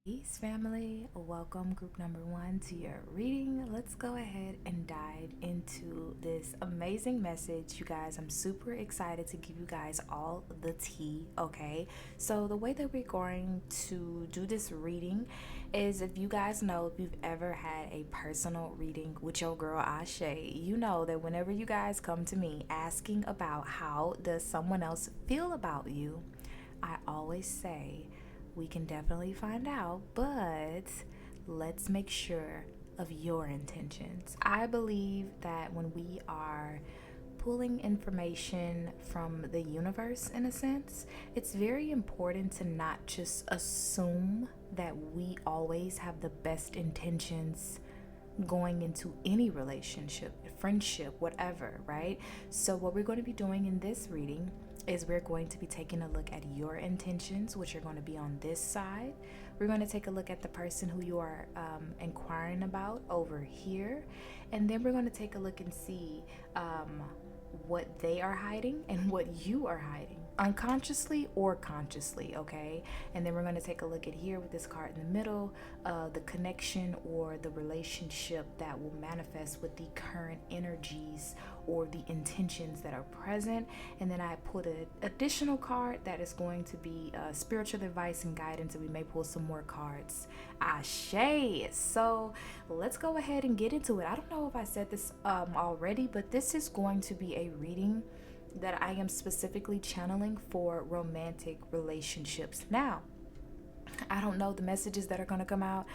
Peace, family. Welcome, group number one, to your reading. Let's go ahead and dive into this amazing message, you guys. I'm super excited to give you guys all the tea, okay? So, the way that we're going to do this reading is if you guys know, if you've ever had a personal reading with your girl Ashe, you know that whenever you guys come to me asking about how does someone else feel about you, I always say, we can definitely find out, but let's make sure of your intentions. I believe that when we are pulling information from the universe, in a sense, it's very important to not just assume that we always have the best intentions going into any relationship, friendship, whatever, right? So, what we're going to be doing in this reading is we're going to be taking a look at your intentions, which are going to be on this side. We're going to take a look at the person who you are inquiring about over here. And then we're going to take a look and see what they are hiding and what you are hiding, unconsciously or consciously, okay? And then we're going to take a look at here with this card in the middle, the connection or the relationship that will manifest with the current energies or the intentions that are present. And then I put an additional card that is going to be spiritual advice and guidance, and we may pull some more cards. Ashe. So let's go ahead and get into it. I don't know if I said this already, but this is going to be a reading that I am specifically channeling for romantic relationships. Now, I don't know the messages that are going to come out.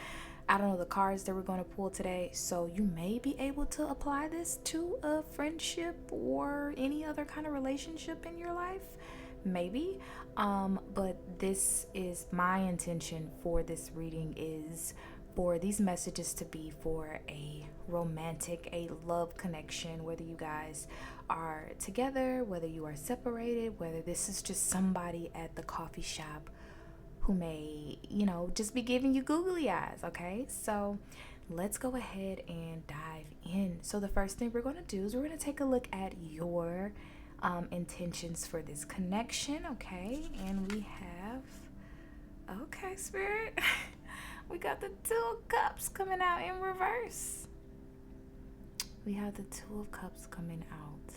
I don't know the cards that we're going to pull today. So you may be able to apply this to a friendship or any other kind of relationship in your life. Maybe. But this is my intention for this reading, is for these messages to be for a romantic, a love connection, whether you guys are together, whether you are separated, whether this is just somebody at the coffee shop who may, just be giving you googly eyes, okay? So let's go ahead and dive in. So the first thing we're going to do is we're going to take a look at your intentions for this connection, okay? And we have, okay, Spirit, we got the Two of Cups coming out in reverse. We have the Two of Cups coming out.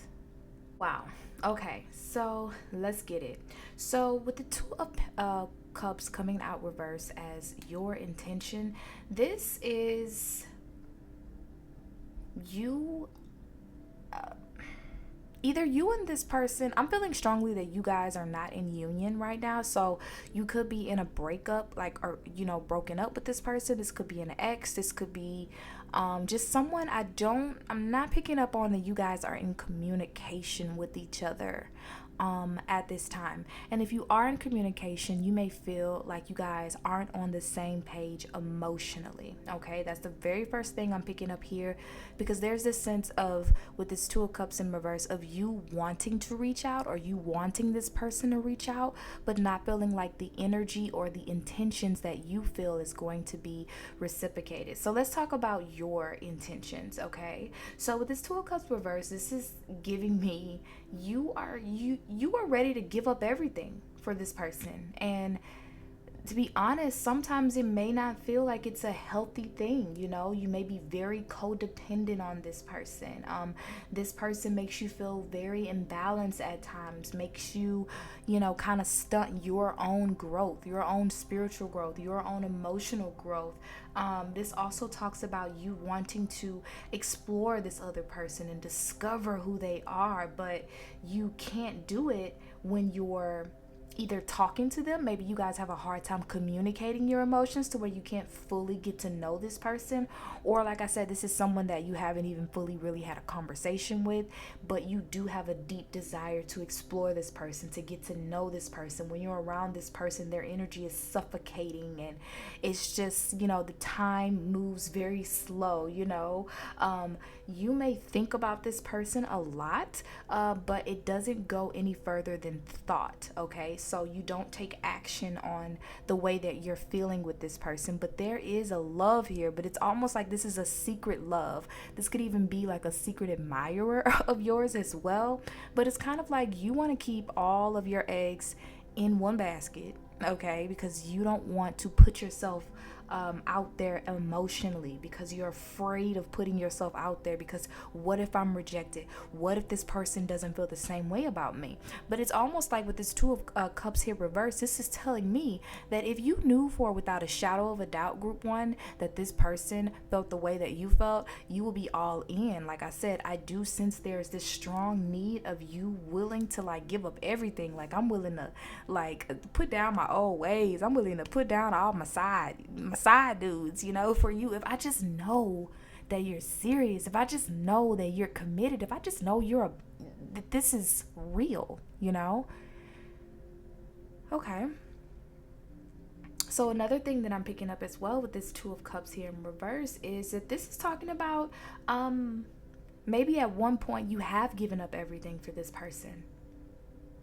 Wow. Okay, so let's get it. So with the Two of Cups coming out reverse as your intention, this is you. Either you and this person, I'm feeling strongly that you guys are not in union right now. So you could be in a breakup, or broken up with this person. This could be an ex. This could be just someone I'm not picking up on that you guys are in communication with each other at this time. And if you are in communication, you may feel like you guys aren't on the same page emotionally. Okay, that's the very first thing I'm picking up here, because there's this sense of, with this Two of Cups in reverse, of you wanting to reach out, or you wanting this person to reach out, but not feeling like the energy or the intentions that you feel is going to be reciprocated. So let's talk about your intentions, okay? So with this Two of Cups reverse, this is giving me you are ready to give up everything for this person. And to be honest, sometimes it may not feel like it's a healthy thing. You may be very codependent on this person. This person makes you feel very imbalanced at times, makes you, kind of stunt your own growth, your own spiritual growth, your own emotional growth. This also talks about you wanting to explore this other person and discover who they are, but you can't do it when you're either talking to them. Maybe you guys have a hard time communicating your emotions to where you can't fully get to know this person, or like I said, this is someone that you haven't even fully really had a conversation with, but you do have a deep desire to explore this person, to get to know this person. When you're around this person, their energy is suffocating, and it's just, the time moves very slow. You may think about this person a lot, but it doesn't go any further than thought, okay? So you don't take action on the way that you're feeling with this person, but there is a love here, but it's almost like this is a secret love. This could even be like a secret admirer of yours as well, but it's kind of like you want to keep all of your eggs in one basket, okay? Because you don't want to put yourself out there emotionally, because you're afraid of putting yourself out there, because what if I'm rejected? What if this person doesn't feel the same way about me? But it's almost like with this two of cups here reversed, this is telling me that if you knew for without a shadow of a doubt, group one, that this person felt the way that you felt, you will be all in. Like I said, I do sense there's this strong need of you willing to like give up everything. Like I'm willing to like put down my old ways. I'm willing to put down all my side dudes, for you. If I just know that you're serious, if I just know that you're committed, if I just know that this is real. Okay. So another thing that I'm picking up as well with this two of cups here in reverse is that this is talking about maybe at one point you have given up everything for this person.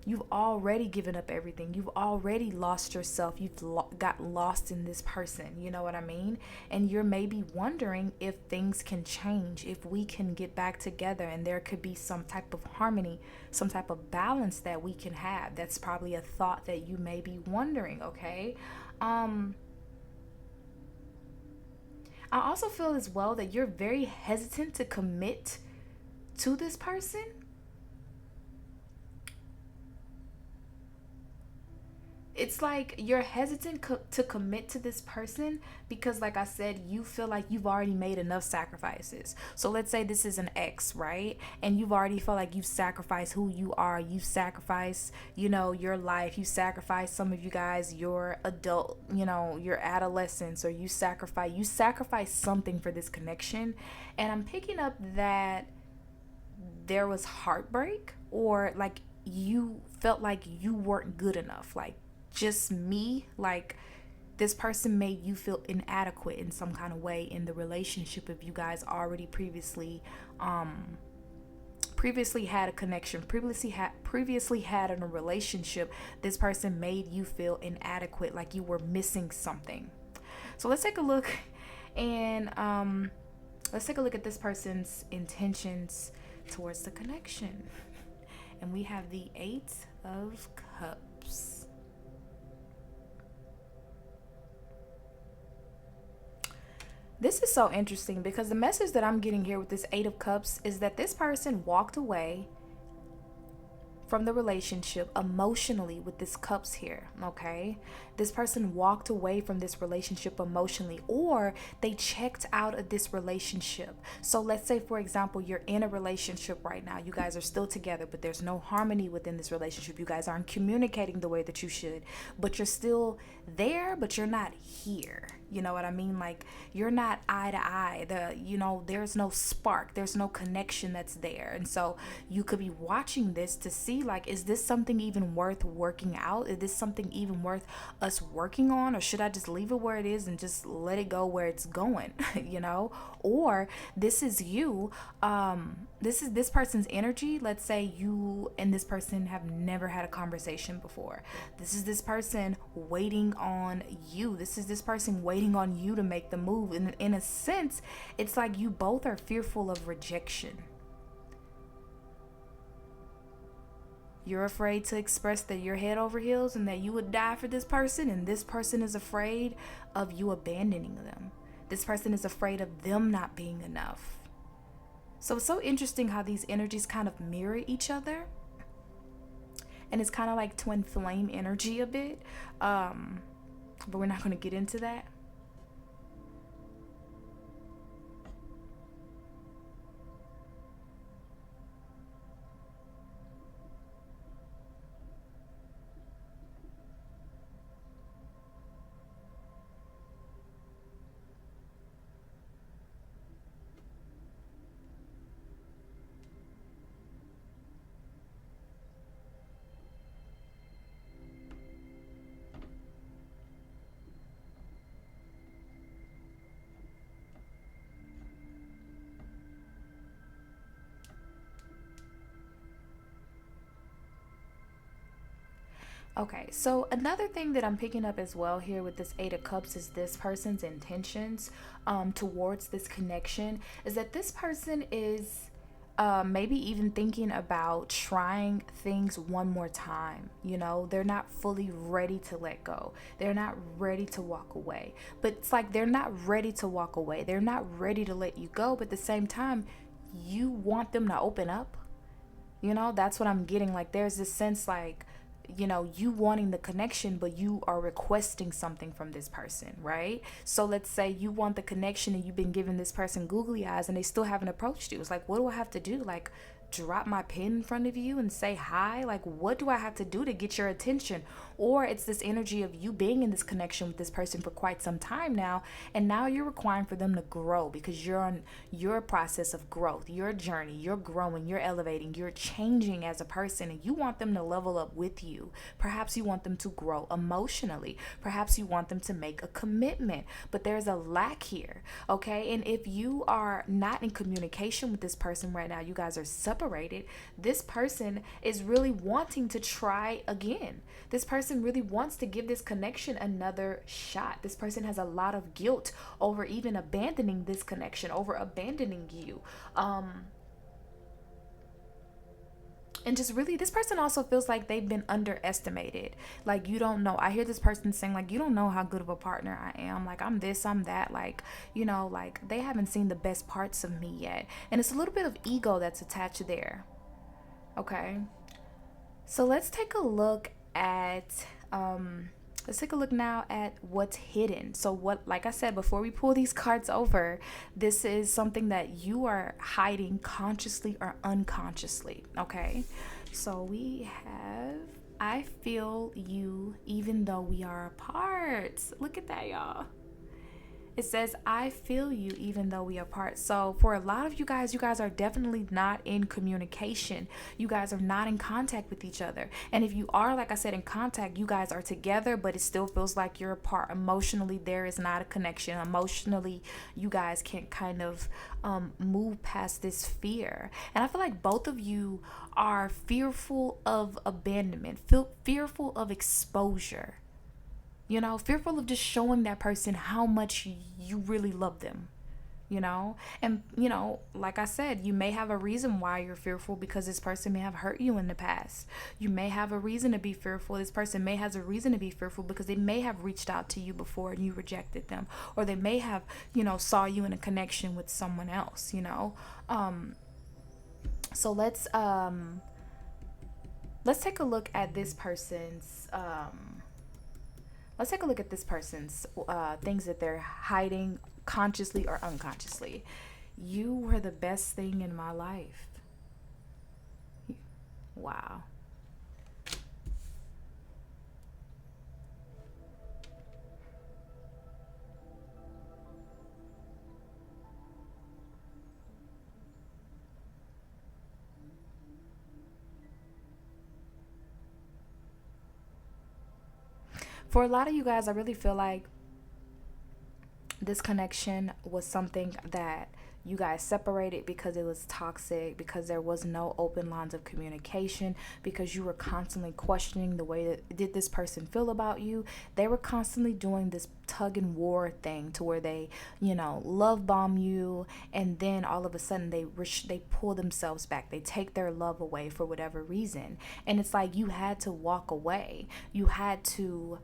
You've already given up everything. You've already lost yourself. You've got lost in this person. You know what I mean? And you're maybe wondering if things can change, if we can get back together and there could be some type of harmony, some type of balance that we can have. That's probably a thought that you may be wondering, okay? I also feel as well that you're very hesitant to commit to this person. It's like you're hesitant to commit to this person because, like I said, you feel like you've already made enough sacrifices. So let's say this is an ex, right? And you've already felt like you've sacrificed who you are. You've sacrificed, your life. You sacrificed, some of you guys, your adult, your adolescence, or you sacrifice something for this connection. And I'm picking up that there was heartbreak, or like you felt like you weren't good enough. Like, just me, like this person made you feel inadequate in some kind of way in the relationship. If you guys already previously had a connection, previously had in a relationship, this person made you feel inadequate, like you were missing something. So let's take a look and let's take a look at this person's intentions towards the connection. And we have the 8 of Cups. This is so interesting because the message that I'm getting here with this 8 of Cups is that this person walked away from the relationship emotionally with this cups here, okay? This person walked away from this relationship emotionally, or they checked out of this relationship. So let's say, for example, you're in a relationship right now. You guys are still together, but there's no harmony within this relationship. You guys aren't communicating the way that you should, but you're still there, but you're not here. You know what I mean? Like, you're not eye to eye. There's no spark. There's no connection that's there. And so you could be watching this to see, like, is this something even worth working out? Is this something even worth us working on? Or should I just leave it where it is and just let it go where it's going? Or this is you. This is this person's energy. Let's say you and this person have never had a conversation before. This is this person waiting on you. This is this person waiting on you to make the move. And in a sense, it's like you both are fearful of rejection. You're afraid to express that you're head over heels and that you would die for this person, and this person is afraid of you abandoning them. This person is afraid of them not being enough. So it's so interesting how these energies kind of mirror each other. And it's kind of like twin flame energy a bit. But we're not going to get into that. Okay, so another thing that I'm picking up as well here with this 8 of Cups is this person's intentions towards this connection is that this person is maybe even thinking about trying things one more time. They're not fully ready to let go. They're not ready to walk away. But it's like they're not ready to walk away. They're not ready to let you go. But at the same time, you want them to open up. That's what I'm getting. Like, there's this sense like, you wanting the connection, but you are requesting something from this person, right? So let's say you want the connection and you've been giving this person googly eyes and they still haven't approached you. It's like, what do I have to do? Like, drop my pen in front of you and say hi? Like, what do I have to do to get your attention? Or it's this energy of you being in this connection with this person for quite some time now, and now you're requiring for them to grow because you're on your process of growth, your journey. You're growing, you're elevating, you're changing as a person, and you want them to level up with you. Perhaps you want them to grow emotionally. Perhaps you want them to make a commitment, but there's a lack here, okay? And if you are not in communication with this person right now, you guys are separated, this person is really wanting to try again. This person really wants to give this connection another shot. This person has a lot of guilt over even abandoning this connection, over abandoning you. And just really, this person also feels like they've been underestimated. Like, you don't know. I hear this person saying, like, you don't know how good of a partner I am. Like, I'm this, I'm that. Like, like they haven't seen the best parts of me yet. And it's a little bit of ego that's attached there. Okay. So let's take a look at let's take a look now at what's hidden. So what, like I said, before we pull these cards over, this is something that you are hiding consciously or unconsciously. Okay. So we have, I feel you even though we are apart. Look at that, y'all. It says, I feel you even though we are apart. So for a lot of you guys are definitely not in communication. You guys are not in contact with each other. And if you are, like I said, in contact, you guys are together, but it still feels like you're apart. Emotionally, there is not a connection. Emotionally, you guys can't kind of move past this fear. And I feel like both of you are fearful of abandonment, fearful of exposure. Fearful of just showing that person how much you really love them, and like I said, you may have a reason why you're fearful, because this person may have hurt you in the past. You may have a reason to be fearful. This person may have a reason to be fearful because they may have reached out to you before and you rejected them, or they may have saw you in a connection with someone else. So let's take a look at this person's things that they're hiding consciously or unconsciously. You were the best thing in my life. Wow. For a lot of you guys, I really feel like this connection was something that you guys separated because it was toxic, because there was no open lines of communication, because you were constantly questioning the way that did this person feel about you. They were constantly doing this tug and war thing to where they, love bomb you, and then all of a sudden they pull themselves back. They take their love away for whatever reason. And it's like you had to walk away. You had to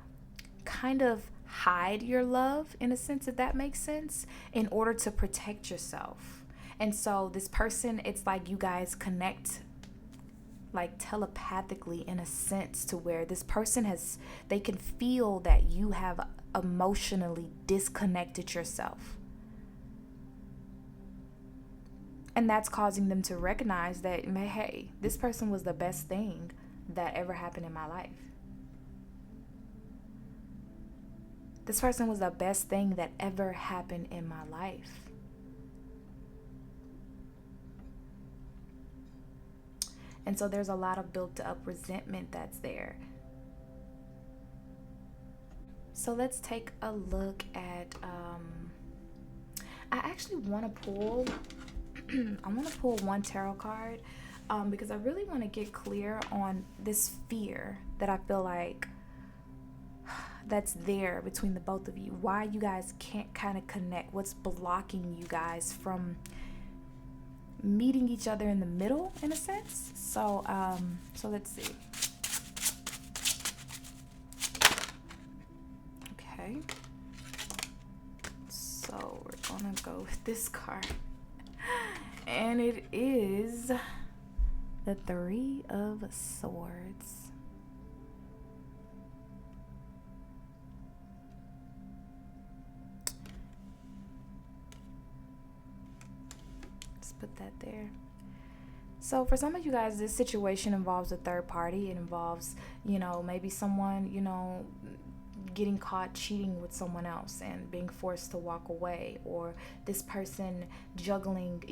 kind of hide your love, in a sense, if that makes sense, in order to protect yourself. And so this person, it's like you guys connect like telepathically, in a sense, to where this person they can feel that you have emotionally disconnected yourself. And that's causing them to recognize that, hey, this person was the best thing that ever happened in my life. This person was the best thing that ever happened in my life. And so there's a lot of built up resentment that's there. So let's take a look at, I actually want to pull, one tarot card, because I really want to get clear on this fear that I feel like that's there between the both of you. Why you guys can't kind of connect. What's blocking you guys from meeting each other in the middle in a sense. So let's see. Okay. So we're gonna go with this card. And it is the Three of Swords. Let's put that there. So for some of you guys, this situation involves a third party. It involves, maybe someone, getting caught cheating with someone else and being forced to walk away, or this person juggling,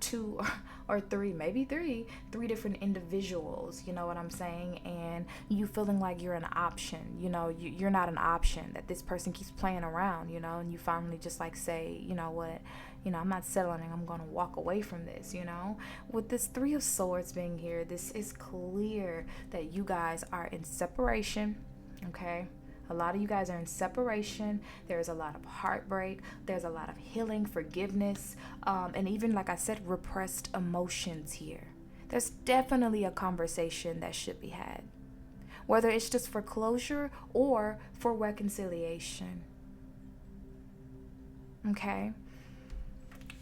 two or three, maybe three different individuals, you know what I'm saying? And you feeling like you're an option, you're not an option, that this person keeps playing around, and you finally just like say, you know what, I'm not settling, I'm going to walk away from this, With this Three of Swords being here, this is clear that you guys are in separation. Okay, a lot of you guys are in separation. There's a lot of heartbreak. There's a lot of healing, forgiveness, and even, like I said, repressed emotions here. There's definitely a conversation that should be had, whether it's just for closure or for reconciliation. Okay.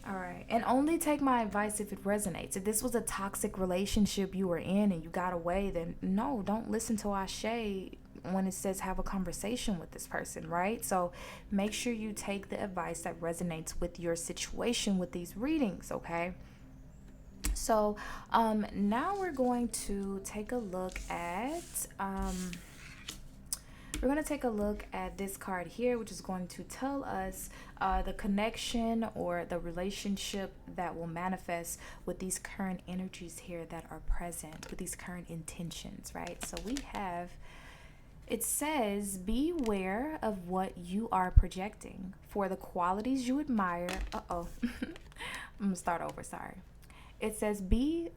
All right. And only take my advice if it resonates. If this was a toxic relationship you were in and you got away, then no, don't listen to Ashe when it says have a conversation with this person, right? So make sure you take the advice that resonates with your situation with these readings, okay? So now we're going to take a look at this card here, which is going to tell us the connection or the relationship that will manifest with these current energies here that are present, with these current intentions, right? So it says, beware of what you are projecting. For the qualities you admire. I'm going to start over, sorry. It says, be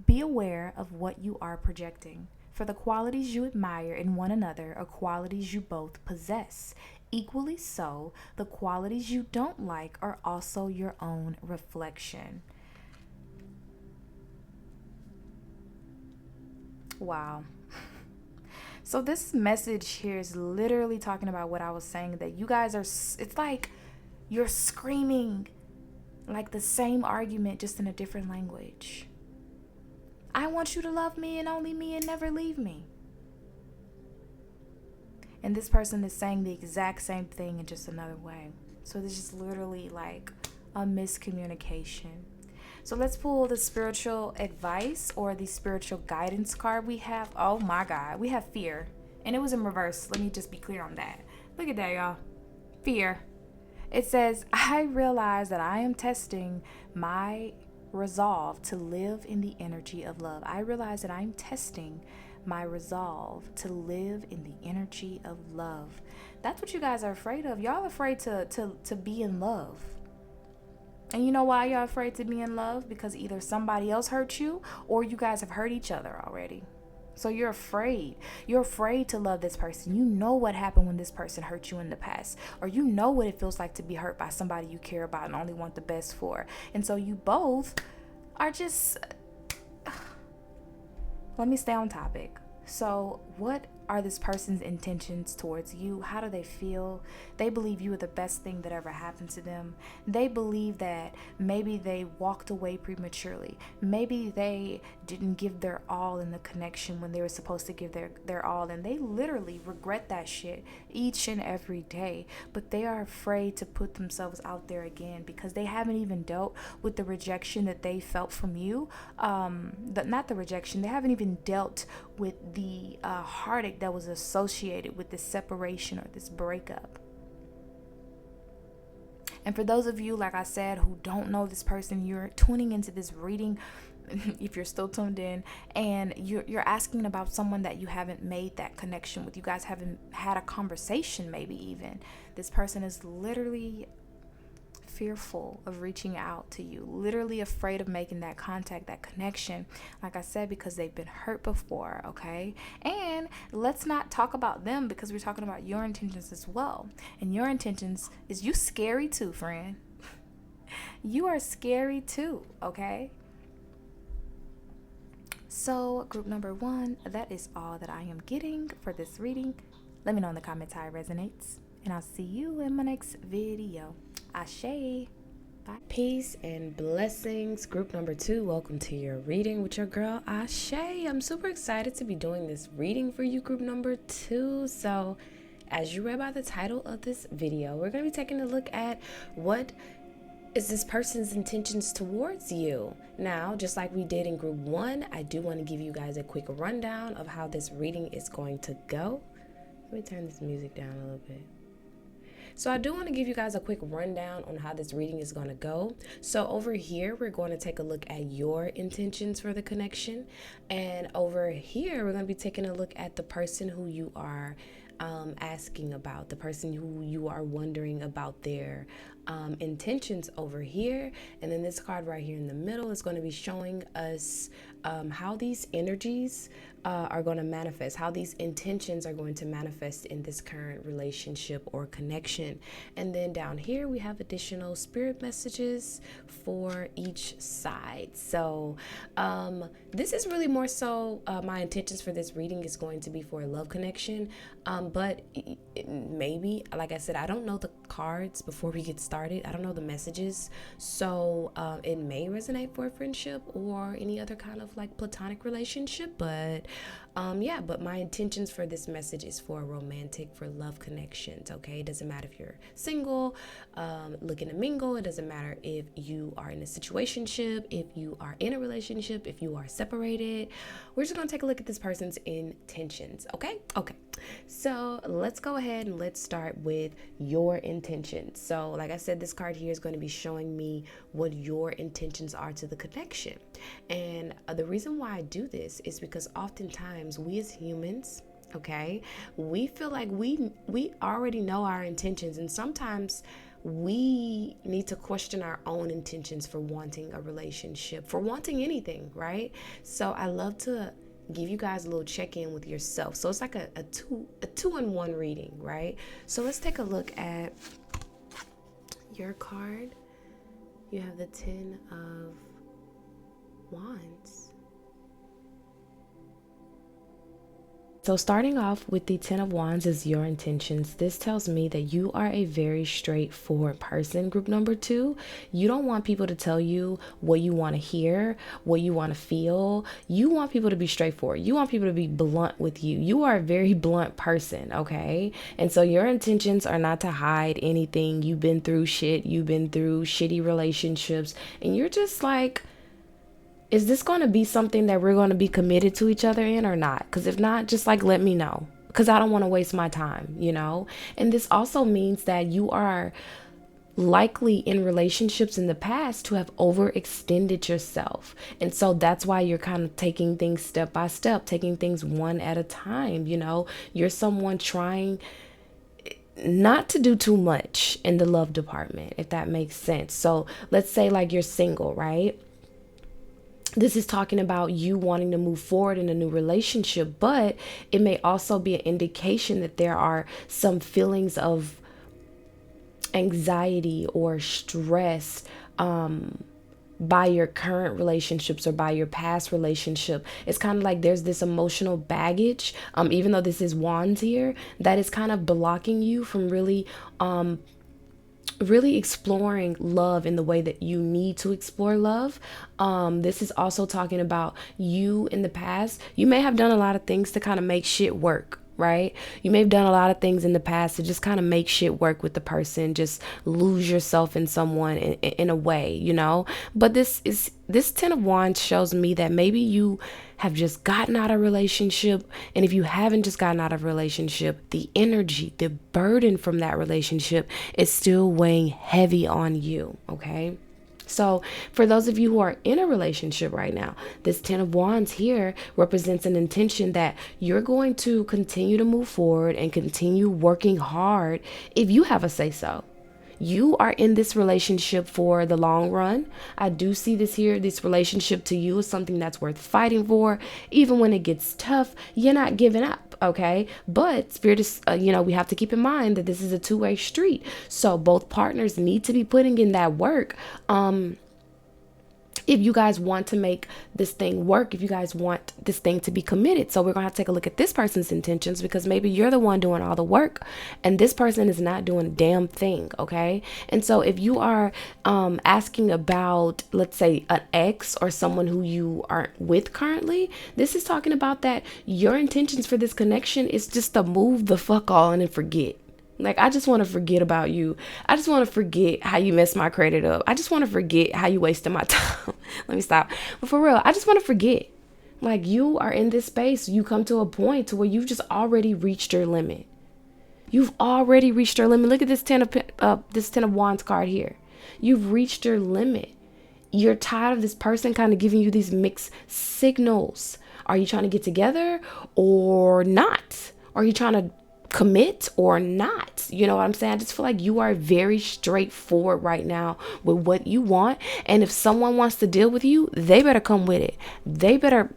aware of what you are projecting. For the qualities you admire in one another are qualities you both possess. Equally so, the qualities you don't like are also your own reflection. Wow. So this message here is literally talking about what I was saying, that you guys are, it's like you're screaming like the same argument, just in a different language. I want you to love me and only me and never leave me. And this person is saying the exact same thing in just another way. So this is literally like a miscommunication. So let's pull the spiritual advice or the spiritual guidance card we have. Oh my God, we have fear. And it was in reverse. Let me just be clear on that. Look at that, y'all. Fear. It says, I realize that I am testing my resolve to live in the energy of love. I realize that I'm testing my resolve to live in the energy of love. That's what you guys are afraid of. Y'all are afraid to be in love. And you know why y'all afraid to be in love? Because either somebody else hurt you or you guys have hurt each other already. So you're afraid. You're afraid to love this person. You know what happened when this person hurt you in the past. Or you know what it feels like to be hurt by somebody you care about and only want the best for. And so you both are just... Let me stay on topic. So what are this person's intentions towards you? How do they feel? They believe you are the best thing that ever happened to them. They believe that maybe they walked away prematurely. Maybe they didn't give their all in the connection when they were supposed to give their all. And they literally regret that shit each and every day. But they are afraid to put themselves out there again because they haven't even dealt with the rejection that they felt from you. Not the rejection. They haven't even dealt with the heartache that was associated with this separation or this breakup. And for those of you, like I said, who don't know this person, you're tuning into this reading, if you're still tuned in, and you're asking about someone that you haven't made that connection with. You guys haven't had a conversation, maybe even. This person is literally fearful of reaching out to you, literally afraid of making that contact, that connection, like I said, because they've been hurt before, okay? And let's not talk about them because we're talking about your intentions as well. And your intentions is you scary too, friend. You are scary too, okay? So, group number one, that is all that I am getting for this reading. Let me know in the comments how it resonates, and I'll see you in my next video. Ashe. Bye. Peace and blessings. Group number two, welcome to your reading with your girl Ashe. I'm super excited to be doing this reading for you, group number two. So, as you read by the title of this video, we're going to be taking a look at what is this person's intentions towards you. Now, just like we did in group one, I do want to give you guys a quick rundown of how this reading is going to go. Let me turn this music down a little bit. So I do want to give you guys a quick rundown on how this reading is going to go. So over here, we're going to take a look at your intentions for the connection. And over here, we're going to be taking a look at the person who you are asking about, the person who you are wondering about their intentions over here. And then this card right here in the middle is going to be showing us how these energies are going to manifest, how these intentions are going to manifest in this current relationship or connection. And then down here we have additional spirit messages for each side. So this is really more so my intentions for this reading is going to be for a love connection, but maybe, like I said, I don't know the cards before we get started. I don't know the messages, so it may resonate for a friendship or any other kind of like platonic relationship, but yeah, but my intentions for this message is for romantic, for love connections. Okay, it doesn't matter if you're single, looking to mingle. It doesn't matter if you are in a situationship, if you are in a relationship, if you are separated. We're just gonna take a look at this person's intentions. Okay, so let's go ahead and let's start with your intentions. So like I said, this card here is going to be showing me what your intentions are to the connection. And the reason why I do this is because oftentimes we as humans, okay, we feel like we already know our intentions, and sometimes we need to question our own intentions for wanting a relationship, for wanting anything, right? So I love to give you guys a little check-in with yourself. So it's like a two-in-one reading, right? So let's take a look at your card. You have the 10 of Wands. So starting off with the 10 of Wands is your intentions. This tells me that you are a very straightforward person, group number two. You don't want people to tell you what you want to hear, what you want to feel. You want people to be straightforward. You want people to be blunt with you. You are a very blunt person, okay? And so your intentions are not to hide anything. You've been through shit. You've been through shitty relationships. And you're just like, is this going to be something that we're going to be committed to each other in or not? Because if not, just like let me know, because I don't want to waste my time, you know? And this also means that you are likely in relationships in the past to have overextended yourself. And so that's why you're kind of taking things step by step, taking things one at a time, you know? You're someone trying not to do too much in the love department, if that makes sense. So let's say like you're single, right? This is talking about you wanting to move forward in a new relationship, but it may also be an indication that there are some feelings of anxiety or stress by your current relationships or by your past relationship. It's kind of like there's this emotional baggage, even though this is Wands here, that is kind of blocking you from really exploring love in the way that you need to explore love. This is also talking about you in the past. You may have done a lot of things to kind of make shit work, right? You may have done a lot of things in the past to just kind of make shit work with the person, just lose yourself in someone in a way, you know? But this 10 of Wands shows me that maybe you have just gotten out of a relationship. And if you haven't just gotten out of a relationship, the energy, the burden from that relationship is still weighing heavy on you, okay? So for those of you who are in a relationship right now, this 10 of Wands here represents an intention that you're going to continue to move forward and continue working hard if you have a say so. You are in this relationship for the long run. I do see this here. This relationship to you is something that's worth fighting for. Even when it gets tough, you're not giving up. Okay. But Spirit is, we have to keep in mind that this is a two-way street. So both partners need to be putting in that work. If you guys want to make this thing work, if you guys want this thing to be committed. So we're going to have to take a look at this person's intentions, because maybe you're the one doing all the work and this person is not doing a damn thing. Okay. And so if you are asking about, let's say, an ex or someone who you aren't with currently, this is talking about that your intentions for this connection is just to move the fuck on and forget. Like, I just want to forget about you. I just want to forget how you messed my credit up. I just want to forget how you wasted my time. Let me stop. But for real, I just want to forget. Like, you are in this space. You come to a point to where you've just already reached your limit. You've already reached your limit. Look at this Ten of Wands card here. You've reached your limit. You're tired of this person kind of giving you these mixed signals. Are you trying to get together or not? Are you trying to commit or not? You know what I'm saying? I just feel like you are very straightforward right now with what you want. And if someone wants to deal with you, they better come with it. They better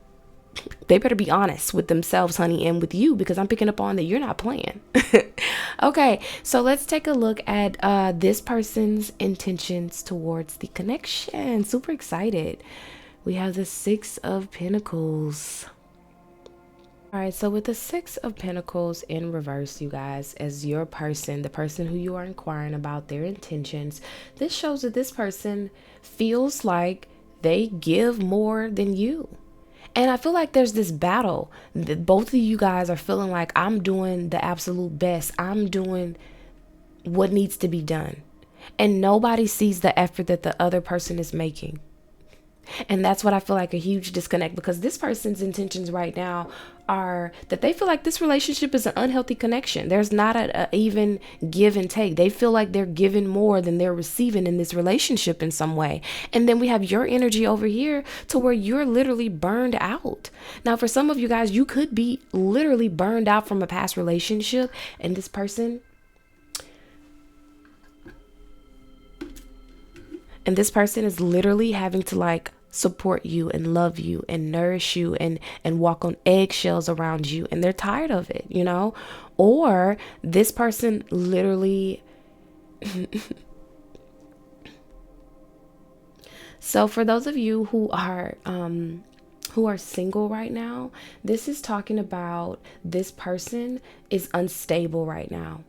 be honest with themselves, honey, and with you, because I'm picking up on that you're not playing. Okay, so let's take a look at this person's intentions towards the connection. Super excited. We have the Six of Pentacles. All right, so with the Six of Pentacles in reverse, you guys, as your person, the person who you are inquiring about their intentions, this shows that this person feels like they give more than you. And I feel like there's this battle that both of you guys are feeling like, I'm doing the absolute best. I'm doing what needs to be done. And nobody sees the effort that the other person is making. And that's what I feel like a huge disconnect, because this person's intentions right now are that they feel like this relationship is an unhealthy connection. There's not a even give and take. They feel like they're giving more than they're receiving in this relationship in some way. And then we have your energy over here to where you're literally burned out. Now, for some of you guys, you could be literally burned out from a past relationship, and this person is literally having to like support you and love you and nourish you and walk on eggshells around you, and they're tired of it, you know? Or this person literally so for those of you who are single right now, this is talking about this person is unstable right now.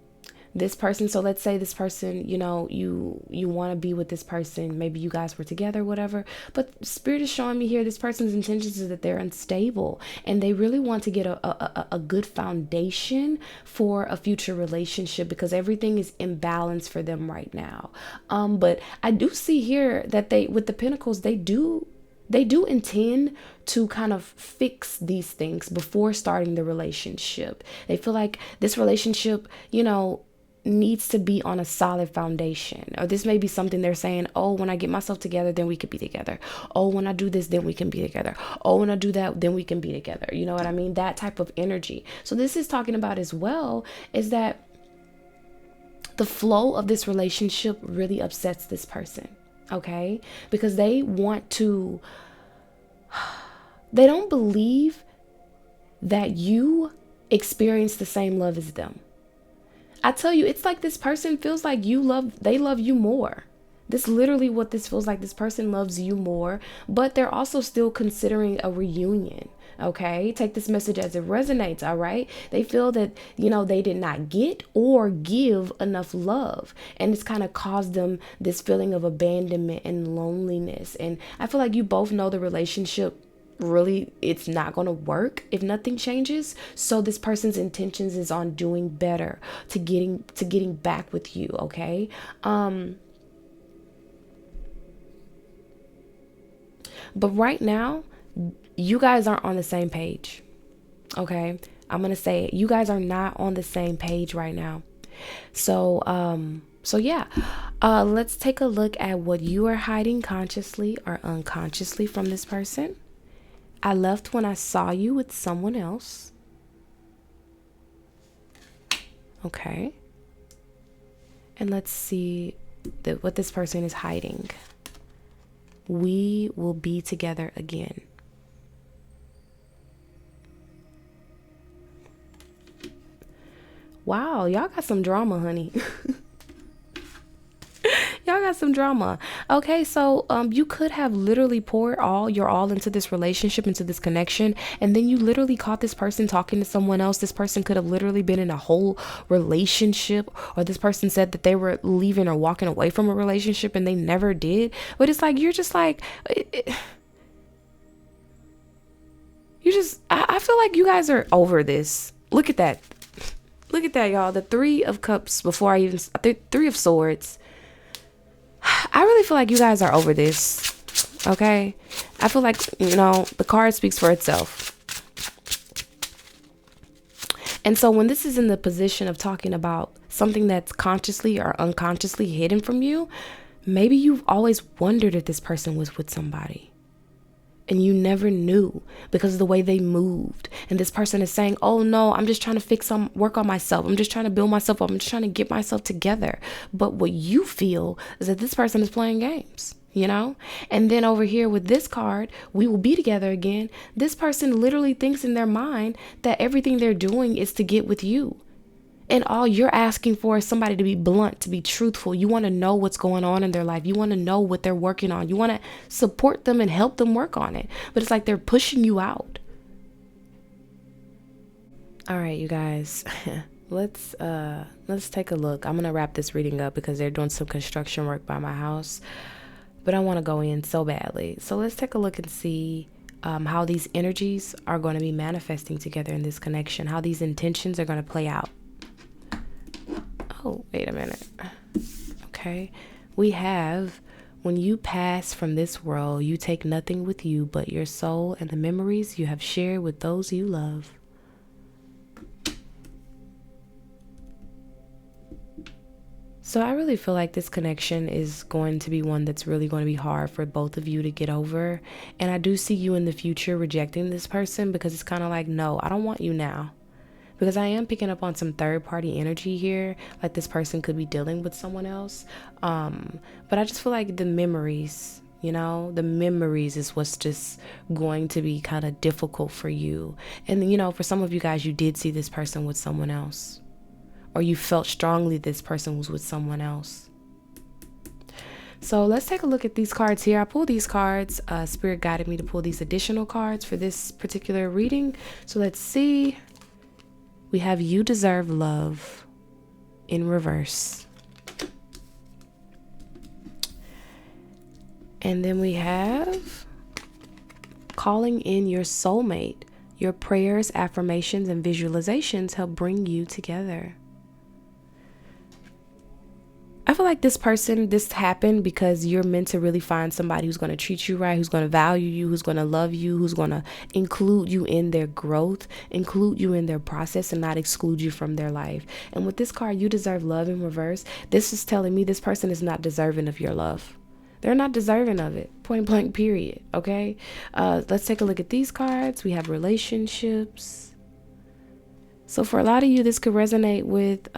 This person, so let's say this person, you want to be with this person, maybe you guys were together, whatever, but Spirit is showing me here, this person's intentions is that they're unstable and they really want to get a good foundation for a future relationship, because everything is imbalanced for them right now. But I do see here that with the Pentacles, they do intend to kind of fix these things before starting the relationship. They feel like this relationship, needs to be on a solid foundation. Or this may be something they're saying, oh, when I get myself together, then we could be together. Oh, when I do this, then we can be together. Oh, when I do that, then we can be together. You know what I mean? That type of energy. So this is talking about as well is that the flow of this relationship really upsets this person. Okay? Because they don't believe that you experience the same love as them. I tell you, it's like this person feels like they love you more. This literally what this feels like. This person loves you more, but they're also still considering a reunion. Okay, take this message as it resonates. All right, they feel that they did not get or give enough love, and it's kind of caused them this feeling of abandonment and loneliness. And I feel like you both know the relationship really, it's not going to work if nothing changes. So this person's intentions is on doing better, to getting back with you. Okay. But right now, you guys aren't on the same page. Okay. I'm going to say it. You guys are not on the same page right now. So yeah, let's take a look at what you are hiding consciously or unconsciously from this person. I left when I saw you with someone else. Okay. And let's see what this person is hiding. We will be together again. Wow, y'all got some drama, honey. Y'all got some drama. Okay, so you could have literally poured your all into this relationship, into this connection, and then you literally caught this person talking to someone else. This person could have literally been in a whole relationship, or this person said that they were leaving or walking away from a relationship and they never did. But it's like you're just like I feel like you guys are over this. Look at that. Look at that, y'all. The Three of Cups before I even Three of Swords. I really feel like you guys are over this. Okay? I feel like, the card speaks for itself. And so when this is in the position of talking about something that's consciously or unconsciously hidden from you, maybe you've always wondered if this person was with somebody. And you never knew because of the way they moved. And this person is saying, oh no, I'm just trying to work on myself. I'm just trying to build myself up. I'm just trying to get myself together. But what you feel is that this person is playing games, And then over here with this card, we will be together again. This person literally thinks in their mind that everything they're doing is to get with you. And all you're asking for is somebody to be blunt, to be truthful. You want to know what's going on in their life. You want to know what they're working on. You want to support them and help them work on it. But it's like they're pushing you out. All right, you guys, let's take a look. I'm going to wrap this reading up because they're doing some construction work by my house. But I want to go in so badly. So let's take a look and see how these energies are going to be manifesting together in this connection, how these intentions are going to play out. Oh, wait a minute. Okay. We have, when you pass from this world, you take nothing with you but your soul and the memories you have shared with those you love. So I really feel like this connection is going to be one that's really going to be hard for both of you to get over. And I do see you in the future rejecting this person because it's kind of like, no, I don't want you now. Because I am picking up on some third party energy here. Like this person could be dealing with someone else. But I just feel like the memories, the memories is what's just going to be kind of difficult for you. And, for some of you guys, you did see this person with someone else. Or you felt strongly this person was with someone else. So let's take a look at these cards here. I pulled these cards. Spirit guided me to pull these additional cards for this particular reading. So let's see. We have You Deserve Love in reverse. And then we have Calling in Your Soulmate. Your prayers, affirmations, and visualizations help bring you together. I feel like this happened because you're meant to really find somebody who's going to treat you right, who's going to value you, who's going to love you, who's going to include you in their growth, include you in their process, and not exclude you from their life. And with this card, You Deserve Love in reverse, this is telling me this person is not deserving of your love. They're not deserving of it. Point blank, period. Okay? Let's take a look at these cards. We have relationships. So for a lot of you, this could resonate with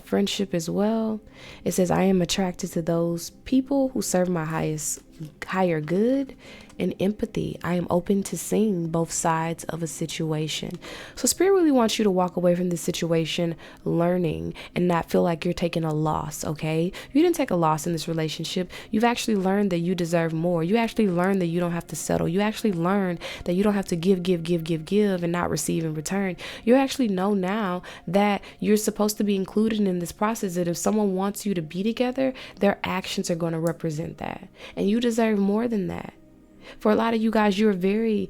friendship as well. It says, I am attracted to those people who serve my higher good and empathy. I am open to seeing both sides of a situation. So Spirit really wants you to walk away from this situation learning and not feel like you're taking a loss, okay? You didn't take a loss in this relationship. You've actually learned that you deserve more. You actually learned that you don't have to settle. You actually learned that you don't have to give and not receive in return. You actually know now that you're supposed to be included in this process, that if someone wants you to be together, their actions are going to represent that. And you deserve more than that. For a lot of you guys, you're very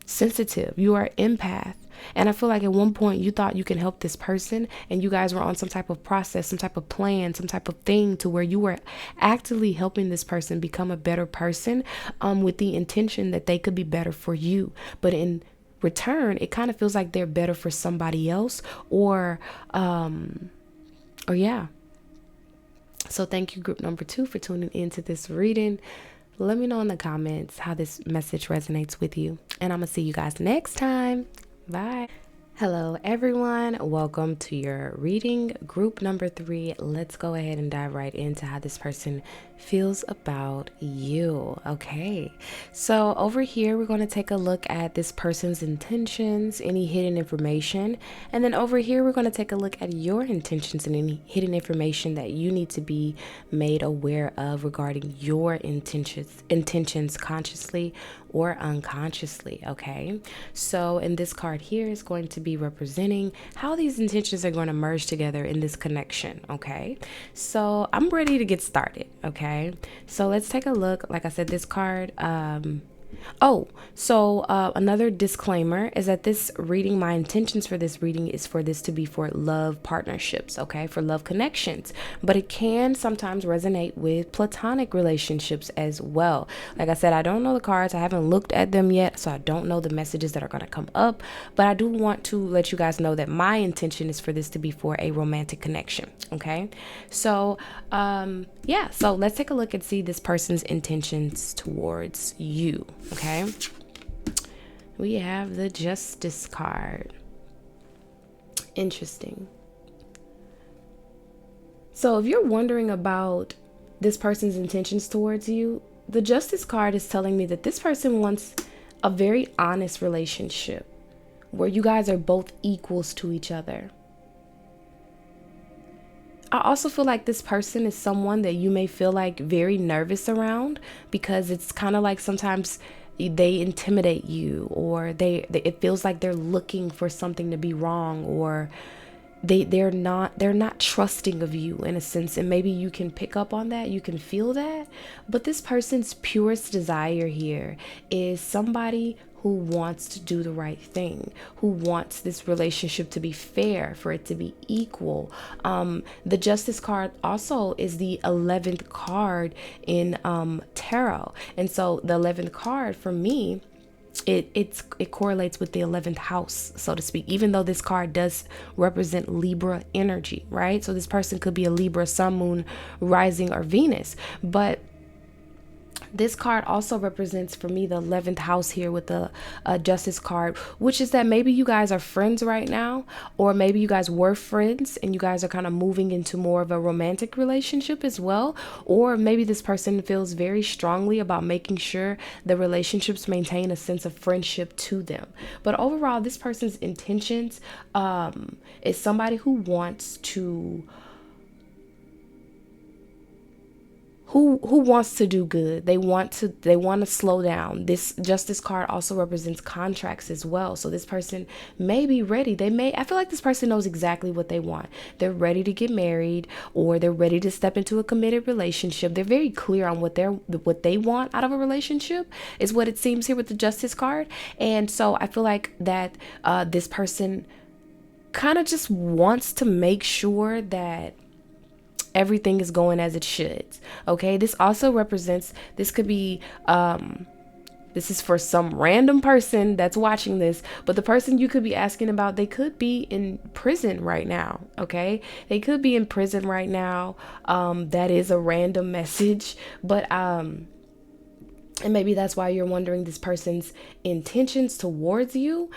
sensitive. You are empath. And I feel like at one point you thought you can help this person and you guys were on some type of process, some type of plan, some type of thing to where you were actively helping this person become a better person with the intention that they could be better for you. But in return, it kind of feels like they're better for somebody else or yeah. So thank you, group number 2, for tuning into this reading. Let me know in the comments how this message resonates with you. And I'm going to see you guys next time. Bye. Hello, everyone. Welcome to your reading group number 3. Let's go ahead and dive right into how this person feels about you. Okay, so over here, we're going to take a look at this person's intentions, any hidden information. And then over here, we're going to take a look at your intentions and any hidden information that you need to be made aware of regarding your intentions consciously or unconsciously. Okay, so in this card here is going to be representing how these intentions are going to merge together in this connection. Okay, so I'm ready to get started. Okay, so let's take a look. Like I said, this card another disclaimer is that this reading, my intentions for this reading is for this to be for love partnerships, okay, for love connections, but it can sometimes resonate with platonic relationships as well. Like I said, I don't know the cards, I haven't looked at them yet, so I don't know the messages that are going to come up, but I do want to let you guys know that my intention is for this to be for a romantic connection. Okay, so so let's take a look and see this person's intentions towards you. Okay, we have the Justice card. Interesting. So if you're wondering about this person's intentions towards you, the Justice card is telling me that this person wants a very honest relationship where you guys are both equals to each other. I also feel like this person is someone that you may feel like very nervous around, because it's kind of like sometimes they intimidate you, or it feels like they're looking for something to be wrong, or they're not trusting of you in a sense, and maybe you can pick up on that, you can feel that. But this person's purest desire here is somebody who wants to do the right thing, who wants this relationship to be fair, for it to be equal. The Justice card also is the 11th card in tarot, and so the 11th card for me, it correlates with the 11th house, so to speak, even though this card does represent Libra energy, right? So this person could be a Libra, sun, moon, rising, or Venus, but this card also represents for me the 11th house here with the Justice card, which is that maybe you guys are friends right now, or maybe you guys were friends and you guys are kind of moving into more of a romantic relationship as well. Or maybe this person feels very strongly about making sure the relationships maintain a sense of friendship to them. But overall, this person's intentions is somebody who wants to who wants to do good. They want to slow down. This Justice card also represents contracts as well. So this person may be ready. I feel like this person knows exactly what they want. They're ready to get married, or they're ready to step into a committed relationship. They're very clear on what they want out of a relationship, is what it seems here with the Justice card. And so I feel like that this person kind of just wants to make sure that everything is going as it should. Okay, this also represents, this could be this is for some random person that's watching this, but the person you could be asking about, they could be in prison right now. Okay, they could be in prison right now. That is a random message, but and maybe that's why you're wondering this person's intentions towards you.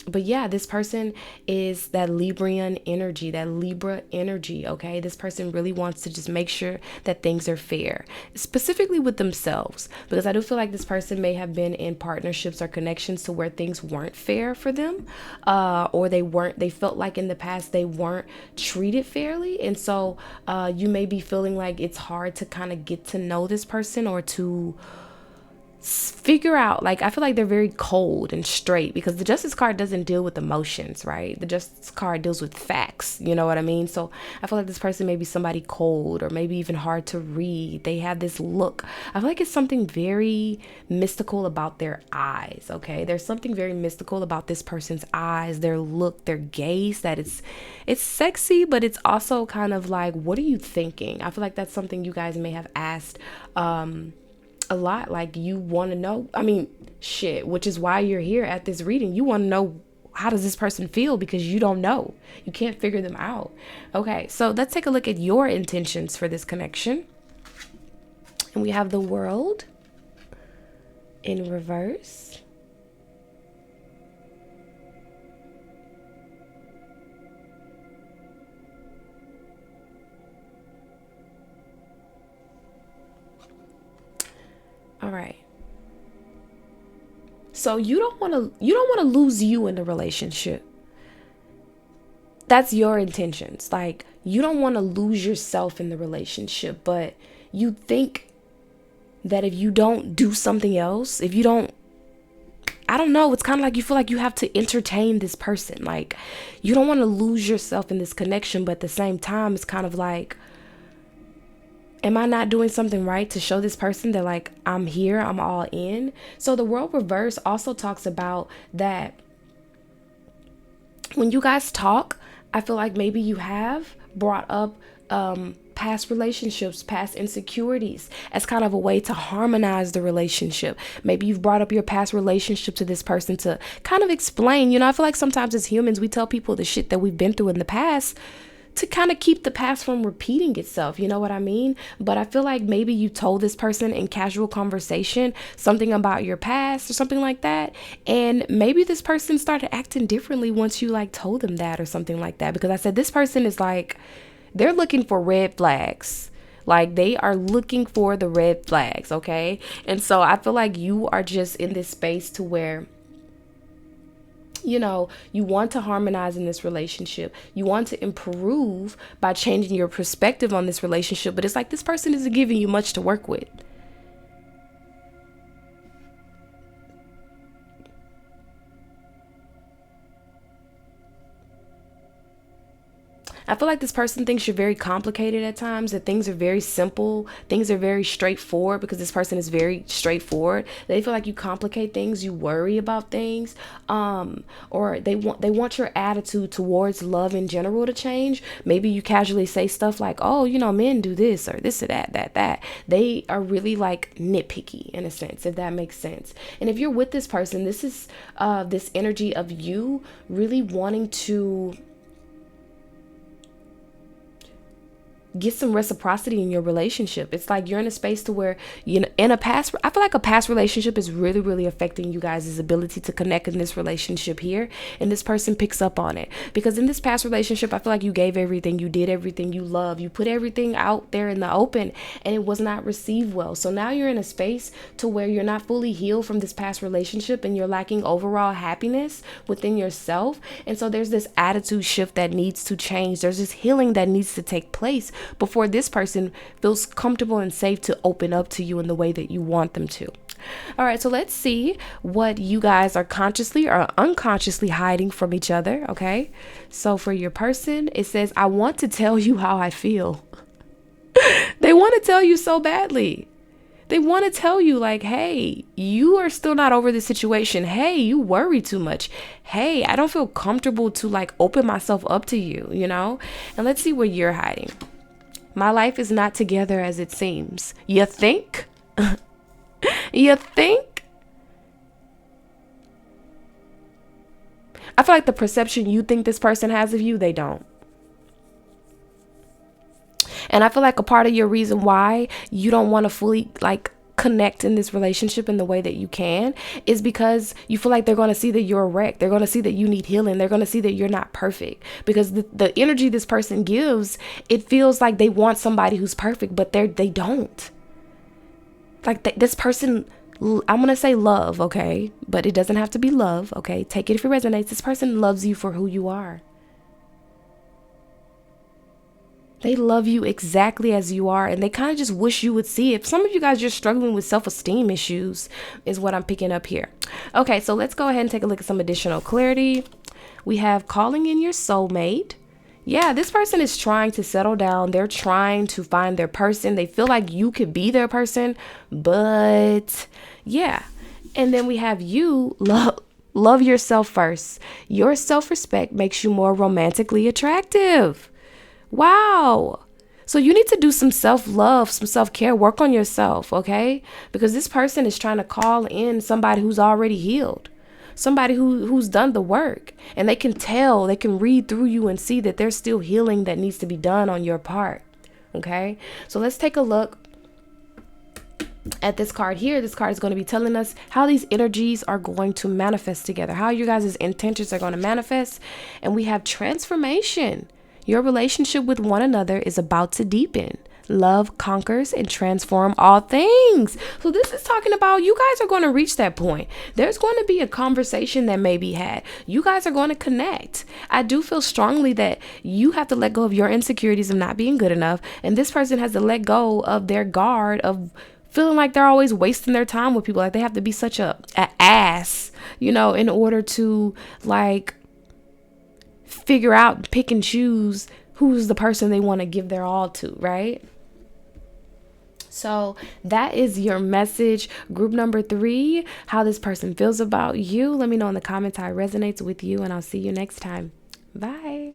But yeah, this person is that Librian energy, that Libra energy, okay? This person really wants to just make sure that things are fair, specifically with themselves, because I do feel like this person may have been in partnerships or connections to where things weren't fair for them, or they felt like in the past they weren't treated fairly. And so you may be feeling like it's hard to kind of get to know this person, or to figure out, like, I feel like they're very cold and straight, because the Justice card doesn't deal with emotions, right? The Justice card deals with facts, you know what I mean? So I feel like this person may be somebody cold, or maybe even hard to read. They have this look, I feel like it's something very mystical about their eyes. Okay, there's something very mystical about this person's eyes, their look, their gaze, that it's sexy, but it's also kind of like, what are you thinking? I feel like that's something you guys may have asked a lot. Like, you want to know, I mean, shit, which is why you're here at this reading. You want to know, how does this person feel? Because you don't know, you can't figure them out. Okay, so let's take a look at your intentions for this connection. And we have the World in reverse, So you don't want to lose you in the relationship. That's your intentions. Like, you don't want to lose yourself in the relationship, but you think that if you don't do something else, if you don't, I don't know, it's kind of like you feel like you have to entertain this person. Like, you don't want to lose yourself in this connection, but at the same time, it's kind of like, am I not doing something right to show this person that, like, I'm here, I'm all in? So the world reverse also talks about that when you guys talk, I feel like maybe you have brought up past relationships, past insecurities as kind of a way to harmonize the relationship. Maybe you've brought up your past relationship to this person to kind of explain. I feel like sometimes as humans, we tell people the shit that we've been through in the past to kind of keep the past from repeating itself. You know what I mean? But I feel like maybe you told this person in casual conversation something about your past or something like that. And maybe this person started acting differently once you like told them that or something like that. Because I said this person is like, they're looking for red flags. Like, they are looking for the red flags. Okay. And so I feel like you are just in this space to where, you want to harmonize in this relationship. You want to improve by changing your perspective on this relationship. But it's like this person isn't giving you much to work with. I feel like this person thinks you're very complicated at times, that things are very simple, things are very straightforward because this person is very straightforward. They feel like you complicate things, you worry about things, or they want your attitude towards love in general to change. Maybe you casually say stuff like, oh, men do this or this or that. They are really like nitpicky in a sense, if that makes sense. And if you're with this person, this is this energy of you really wanting to get some reciprocity in your relationship. It's like you're in a space to where, in a past, I feel like a past relationship is really, really affecting you guys' ability to connect in this relationship here. And this person picks up on it. Because in this past relationship, I feel like you gave everything, you did everything, you love, you put everything out there in the open, and it was not received well. So now you're in a space to where you're not fully healed from this past relationship and you're lacking overall happiness within yourself. And so there's this attitude shift that needs to change. There's this healing that needs to take place before this person feels comfortable and safe to open up to you in the way that you want them to. All right, so let's see what you guys are consciously or unconsciously hiding from each other, okay? So for your person, it says, I want to tell you how I feel. They want to tell you so badly. They want to tell you like, hey, you are still not over the situation. Hey, you worry too much. Hey, I don't feel comfortable to like open myself up to you, And let's see what you're hiding. My life is not together as it seems. You think? You think? I feel like the perception you think this person has of you, they don't. And I feel like a part of your reason why you don't want to fully like connect in this relationship in the way that you can is because you feel like they're going to see that you're a wreck. They're going to see that you need healing. They're going to see that you're not perfect because the energy this person gives, it feels like they want somebody who's perfect, but they don't. Like this person, I'm going to say love, okay? But it doesn't have to be love, okay? Take it if it resonates. This person loves you for who you are. They love you exactly as you are, and they kind of just wish you would see it. Some of you guys are struggling with self-esteem issues is what I'm picking up here. Okay, so let's go ahead and take a look at some additional clarity. We have calling in your soulmate. Yeah, this person is trying to settle down. They're trying to find their person. They feel like you could be their person, but yeah. And then we have you love yourself first. Your self-respect makes you more romantically attractive. Wow. So you need to do some self-love, some self-care, work on yourself, okay? Because this person is trying to call in somebody who's already healed, somebody who's done the work, and they can tell, they can read through you and see that there's still healing that needs to be done on your part, okay? So let's take a look at this card here. This card is going to be telling us how these energies are going to manifest together, how you guys' intentions are going to manifest, and we have transformation. Your relationship with one another is about to deepen. Love conquers and transform all things. So this is talking about you guys are going to reach that point. There's going to be a conversation that may be had. You guys are going to connect. I do feel strongly that you have to let go of your insecurities of not being good enough. And this person has to let go of their guard of feeling like they're always wasting their time with people. Like they have to be such a ass, in order to like figure out, pick and choose who's the person they want to give their all to, right? So that is your message. Group number 3, how this person feels about you. Let me know in the comments how it resonates with you, and I'll see you next time. Bye.